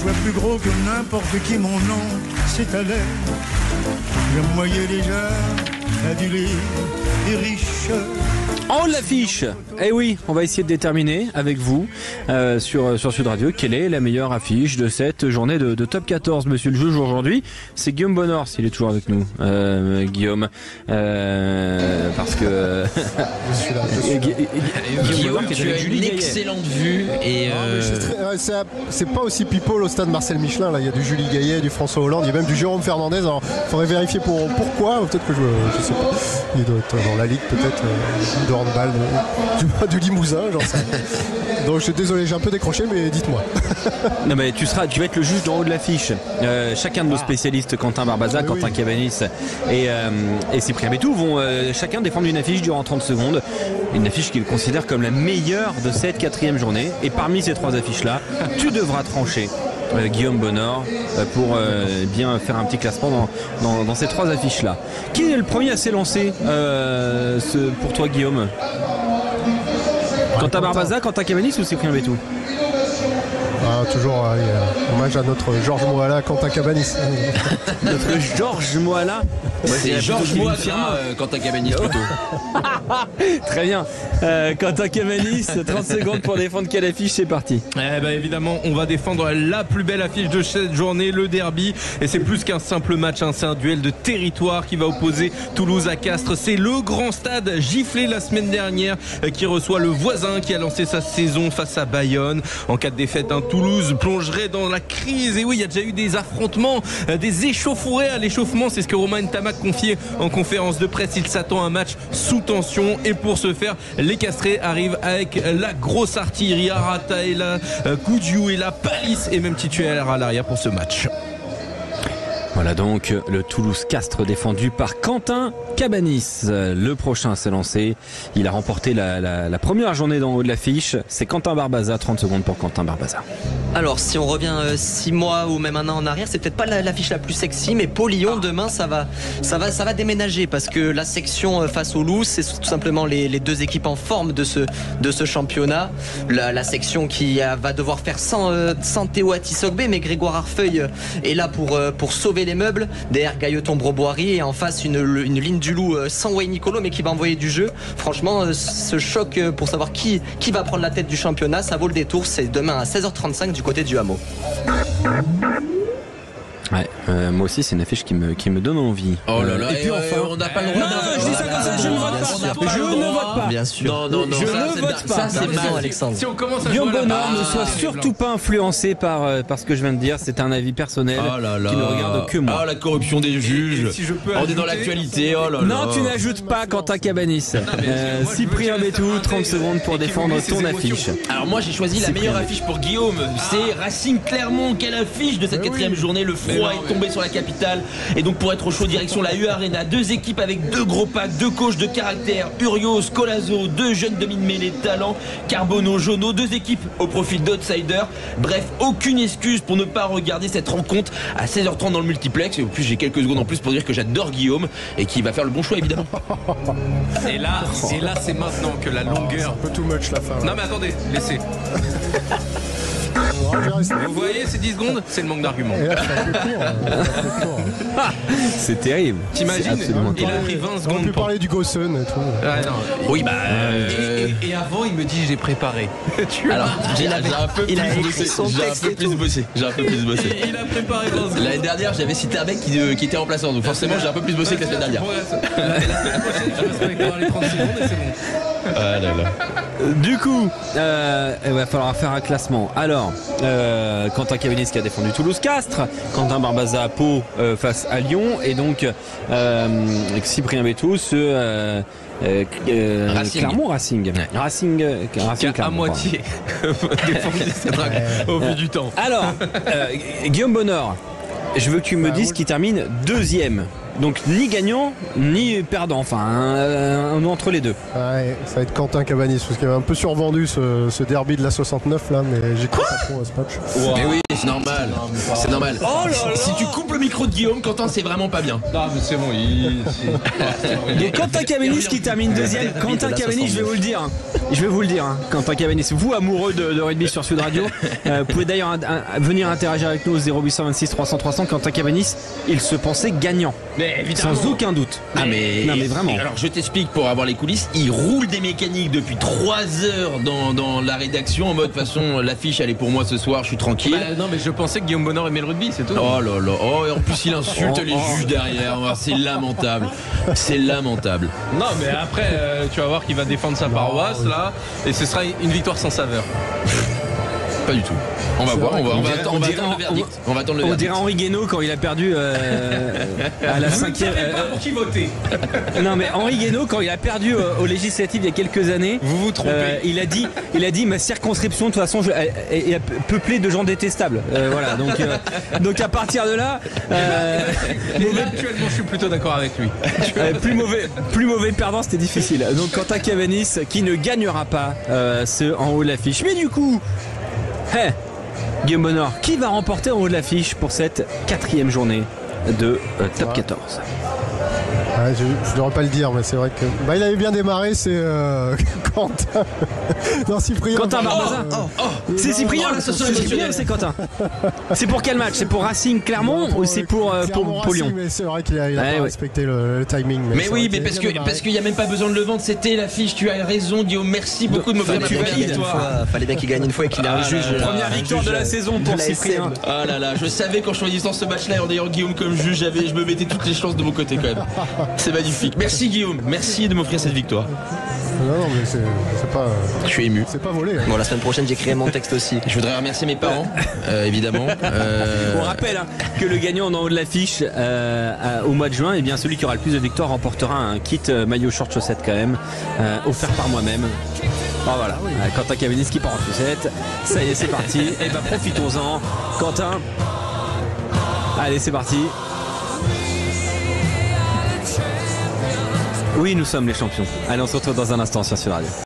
fois plus gros que n'importe qui, mon nom s'étalait. Je me voyais déjà adulé et riche. En haut de l'affiche, eh oui, on va essayer de déterminer avec vous sur Sud Radio quelle est la meilleure affiche de cette journée de Top 14. Monsieur le juge aujourd'hui, c'est Guillaume Bonnor, s'il est toujours avec nous. Guillaume, parce que je suis là. Guillaume, tu as une excellente vue et c'est pas aussi people au stade Marcel Michelin. Là, il y a du Julie Gaillet, du François Hollande, il y a même du Jérôme Fernandez. Alors, faudrait vérifier pourquoi. Peut-être que je sais pas. Il doit être dans la ligue peut-être de handball du Limousin, j'en sais rien. Donc je suis désolé, j'ai un peu décroché, mais dites-moi. Non mais tu vas être le juge d'en haut de l'affiche. Chacun de nos spécialistes, Quentin Barbaza, Quentin Cabanis et Cyprien Bétou, vont chacun défendre une affiche durant 30 secondes. Une affiche qu'ils considèrent comme la meilleure de cette 4e journée. Et parmi ces 3 affiches-là, tu devras trancher. Guillaume Bonnor pour bien faire un petit classement dans ces 3 affiches-là. Qui est le premier à s'élancer pour toi, Guillaume? Quentin Barbaza, Quentin Cabanis ou Cyprien Bétou? Toujours hommage à notre Georges Moala, Quentin Cabanis. Notre Georges Moala. C'est Georges Moala, Quentin Cabanis plutôt. Très bien. Quentin Cabanis, 30 secondes pour défendre quelle affiche, c'est parti. Évidemment, on va défendre la plus belle affiche de cette journée, le derby. Et c'est plus qu'un simple match, c'est un duel de territoire qui va opposer Toulouse à Castres. C'est le grand stade giflé la semaine dernière qui reçoit le voisin qui a lancé sa saison face à Bayonne. En cas de défaite, Toulouse plongerait dans la crise. Et oui, il y a déjà eu des affrontements, des échauffourées à l'échauffement. C'est ce que Romain Ntamak confiait en conférence de presse. Il s'attend à un match sous tension. Et pour ce faire, les Castrés arrivent avec la grosse artillerie. Arata et la Goudiou et la Palisse et même titulaire à l'arrière pour ce match. Voilà donc le Toulouse-Castres défendu par Quentin Cabanis. Le prochain s'est lancé. Il a remporté la première journée d'en haut de l'affiche. C'est Quentin Barbaza. 30 secondes pour Quentin Barbaza. Alors si on revient 6 mois ou même un an en arrière, c'est peut-être pas l'affiche la plus sexy, mais Pau-Lyon demain ça va déménager parce que la section face au Loup, c'est tout simplement les 2 équipes en forme de ce championnat. La section qui va devoir faire sans Théo Atisogbe, mais Grégoire Arfeuille est là pour sauver les meubles. Derrière Gailleton Broboirie et en face une ligne du Loup sans Wayne Nicolo, mais qui va envoyer du jeu. Franchement, ce choc pour savoir qui va prendre la tête du championnat, ça vaut le détour. C'est demain à 16h35 du côté du Hameau. Ouais, moi aussi c'est une affiche qui me donne envie. Oh là là, et puis enfin, on n'a pas le droit. Non, je dis ça comme ça, je ne vote pas. Bien sûr. Non, je ne vote pas. Ça c'est bien, Alexandre. Si on commence à Guillaume jouer à la Bonnor ne soit surtout pas influencé par ce que je viens de dire. C'est un avis personnel qui ne regarde que moi. Ah, la corruption des juges. Si je peux on est dans l'actualité. Oh là là. Non, tu n'ajoutes pas Quentin Cabanis. Cyprien Bétou, 30 secondes pour défendre ton affiche. Alors moi j'ai choisi la meilleure affiche pour Guillaume. C'est Racing Clermont. Quelle affiche de cette 4e journée. Le froid est tombé sur la capitale. Et donc pour être au chaud, direction la U Arena. 2 équipes avec 2 gros packs, 2 coachs de caractère. Urios, Colazo, 2 jeunes demi-mêlée de talent. Carbono, Jono, 2 équipes au profil d'outsiders. Bref, aucune excuse pour ne pas regarder cette rencontre à 16h30 dans le multiplex. Et au plus j'ai quelques secondes en plus pour dire que j'adore Guillaume et qu'il va faire le bon choix évidemment. Et là c'est maintenant que la longueur. C'est un peu too much la fin. Non mais attendez, laissez. Vous voyez ces 10 secondes, c'est le manque d'arguments. C'est terrible. T'imagines, il a pris 20 On secondes peut pour... parler du Gossen et tout. Ah, non. Oui bah Et avant il me dit j'ai préparé. alors j'ai un peu plus bossé. J'ai un peu plus bossé. Il a préparé 20 secondes. L'année dernière j'avais cité un mec qui était remplaçant. Donc forcément j'ai un peu plus bossé que la semaine dernière. La semaine prochaine je respecterai les 30 secondes et c'est bon. Ah là là. Du coup, il va falloir faire un classement. Alors, Quentin Cabanis qui a défendu Toulouse-Castres, Quentin Barbaza à Pau face à Lyon, et donc Cyprien Bétou Clermont Racing. Racing Clermont. À moitié défendu cette drague au vu du temps. Alors, Guillaume Bonnor, je veux que tu me dises qui termine 2e Donc ni gagnant ni perdant, enfin un entre les deux. Ouais, ça va être Quentin Cabanis parce qu'il avait un peu survendu ce derby de la 69 là, mais j'ai crois pas trop à ce match. Mais oui, c'est normal. C'est normal. Si tu coupes le micro de Guillaume, Quentin, c'est vraiment pas bien. Non, mais c'est bon. Donc Quentin Cabanis qui termine deuxième. Quentin Cabanis, je vais vous le dire. Je vais vous le dire, Quentin Cabanis, vous amoureux de rugby sur Sud Radio, vous pouvez d'ailleurs venir interagir avec nous au 0826 300 300. Quentin Cabanis, il se pensait gagnant. Mais évidemment. Sans aucun doute. Non mais vraiment. Alors je t'explique pour avoir les coulisses. Il roule des mécaniques depuis 3 heures dans la rédaction en mode de toute façon l'affiche elle est pour moi ce soir, je suis tranquille. Non mais je pensais que Guillaume Bonnard aimait le rugby, c'est tout. Oh là là. Oh et en plus il insulte les juges derrière. C'est lamentable. C'est lamentable. Non mais après tu vas voir qu'il va défendre sa paroisse là et ce sera une victoire sans saveur. Pas du tout. On va voir, on va attendre le verdict. On va attendre le On verdict. dirait Henri Guénaud quand il a perdu à la 5e. Pour qui voter? Non mais Henri Guénaud quand il a perdu aux législatives il y a quelques années, Vous vous trompez. il a dit ma circonscription de toute façon est peuplée de gens détestables. Voilà donc à partir de là, Actuellement je suis plutôt d'accord avec lui. plus mauvais perdant c'était difficile. Donc Quentin Cabanis qui ne gagnera pas ce en haut de l'affiche. Mais du coup, Guillaume Bonnard, qui va remporter en haut de l'affiche pour cette 4e journée de Top 14? Ouais, je ne devrais pas le dire, mais c'est vrai que il avait bien démarré, c'est Quentin. Non, Cyprien. Quentin Barbaza. C'est Cyprien, ça sent c'est Cyprien, émotionnel. c'est Quentin. C'est pour quel match? C'est pour Racing Clermont ou c'est pour Lyon? Mais c'est vrai qu'il a pas respecté le timing. Mais c'est oui, vrai mais qu'il a bien parce qu'il n'y a même pas besoin de le vendre, c'était l'affiche, tu as raison Guillaume, merci beaucoup de m'offrir ma première victoire. Fallait bien qu'il gagne une fois et qu'il ait un juge. Première victoire de la saison pour de la Cyprien. Ah là là, je savais qu'en choisissant ce match-là, en ayant Guillaume comme juge, je me mettais toutes les chances de mon côté quand même. C'est magnifique. Merci Guillaume, merci de m'offrir cette victoire. Non, mais c'est pas. Je suis ému. C'est pas volé. Bon, la semaine prochaine, j'écrirai mon texte aussi. Je voudrais remercier mes parents, évidemment. On rappelle que le gagnant en haut de l'affiche au mois de juin, et bien celui qui aura le plus de victoires remportera un kit maillot short chaussette quand même, offert par moi-même. Oh, voilà, Quentin Cabanis qui part en sucette. Ça y est, c'est parti. Et ben profitons-en, Quentin. Allez, c'est parti. Oui, nous sommes les champions. Allez, on se retrouve dans un instant sur Sud Radio.